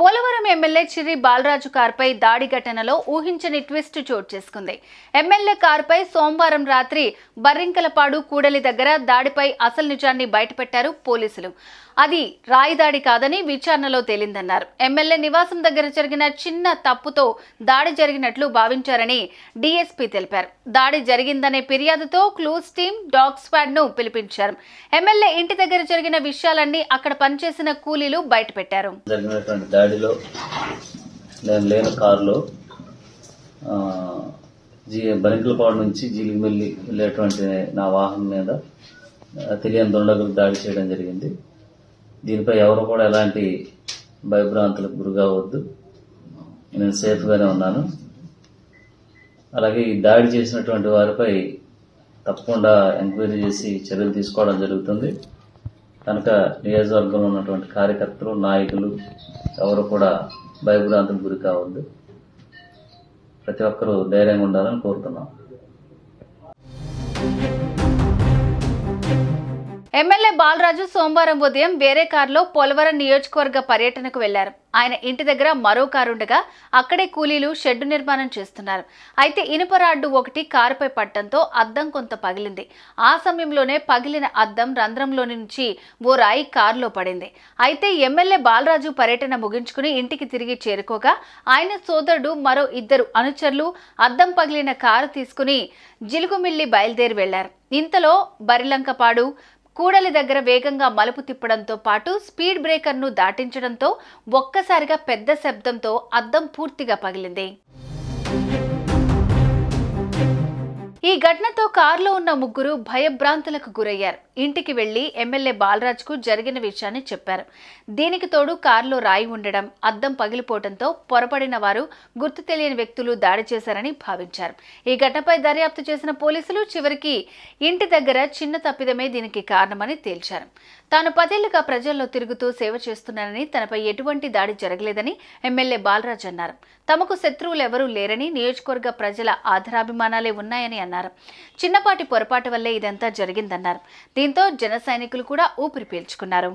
Polavaram MLA Chirri Balaraju కారుపై దాడి ఘటనలో ఊహించని ట్విస్ట్ చోటు చేసుకుంది. ఎమ్మెల్యే కారుపై సోమవారం రాత్రి బర్రింకలపాడు కూడలి దగ్గర దాడిపై అసలు నిజాన్ని బయటపెట్టారు పోలీసులు. అది రాయి దాడి కాదని విచారణలో తేలిందన్నారు. ఎమ్మెల్యే నివాసం దగ్గర జరిగిన చిన్న తప్పుతో దాడి జరిగినట్లు భావించారని డీఎస్పీ తెలిపారు. దాడి జరిగిందనే ఫిర్యాదుతో క్లూస్ టీమ్, డాగ్ స్క్వాడ్ ను పిలిపించారు. ఎమ్మెల్యే ఇంటి దగ్గర జరిగిన విషయాలన్నీ అక్కడ పనిచేసిన కూలీలు బయటపెట్టారు. దాడిలో నేను లేని కారులో బరింకలపాడు నుంచి జీలిగిమెల్లి వెళ్ళేటువంటి నా వాహనం మీద తెలియని దుండగులు దాడి చేయడం జరిగింది. దీనిపై ఎవరు కూడా ఎలాంటి భయభ్రాంతులకు గురి కావద్దు. నేను సేఫ్గానే ఉన్నాను. అలాగే ఈ దాడి చేసినటువంటి వారిపై తప్పకుండా ఎంక్వైరీ చేసి చర్యలు తీసుకోవడం జరుగుతుంది. కనుక నియోజకవర్గంలో ఉన్నటువంటి కార్యకర్తలు, నాయకులు ఎవరు కూడా భయభ్రాంతులకు గురి కావద్దు. ప్రతి ఒక్కరూ ధైర్యంగా ఉండాలని కోరుతున్నాం. ఎమ్మెల్యే బాలరాజు సోమవారం ఉదయం వేరే కారులో పోలవరం నియోజకవర్గ పర్యటనకు వెళ్లారు. ఆయన ఇంటి దగ్గర మరో కారు ఉండగా అక్కడే కూలీలు షెడ్డు నిర్మాణం చేస్తున్నారు. అయితే ఇనుప రాడ్డు ఒకటి కారుపై పట్టడంతో అద్దం కొంత పగిలింది. ఆ సమయంలోనే పగిలిన అద్దం రంధ్రంలో నుంచి ఓ రాయి కారులో పడింది. అయితే ఎమ్మెల్యే బాలరాజు పర్యటన ముగించుకుని ఇంటికి తిరిగి చేరుకోగా ఆయన సోదరుడు మరో ఇద్దరు అనుచరులు అద్దం పగిలిన కారు తీసుకుని జిలుగుమిల్లి బయలుదేరి వెళ్లారు. ఇంతలో బరిలంకపాడు కూడలి దగ్గర వేగంగా మలుపు తిప్పడంతో పాటు స్పీడ్ బ్రేకర్ను దాటించడంతో ఒక్కసారిగా పెద్ద శబ్దంతో అద్దం పూర్తిగా పగిలింది. ఈ ఘటనతో కారులో ఉన్న ముగ్గురు భయభ్రాంతులకు గురయ్యారు. ఇంటికి వెళ్లి ఎమ్మెల్యే బాలరాజుకు జరిగిన విషయాన్ని చెప్పారు. దీనికి తోడు కారులో రాయి ఉండడం, అద్దం పగిలిపోవడంతో పొరపడిన వారు గుర్తు తెలియని వ్యక్తులు దాడి చేశారని భావించారు. ఈ ఘటనపై దర్యాప్తు చేసిన పోలీసులు చివరికి ఇంటి దగ్గర చిన్న తప్పిదమే దీనికి కారణమని తేల్చారు. తాను 10 ఏళ్లుగా ప్రజల్లో తిరుగుతూ సేవ చేస్తున్నానని, తనపై ఎటువంటి దాడి జరగలేదని ఎమ్మెల్యే బాలరాజు అన్నారు. తమకు శత్రువులెవరూ లేరని, నియోజకవర్గ ప్రజల ఆదరాభిమానాలే ఉన్నాయని అన్నారు. చిన్నపాటి పొరపాటు వల్లే ఇదంతా జరిగిందన్నారు. దీంతో జన సైనికులు కూడా ఊపిరి పీల్చుకున్నారు.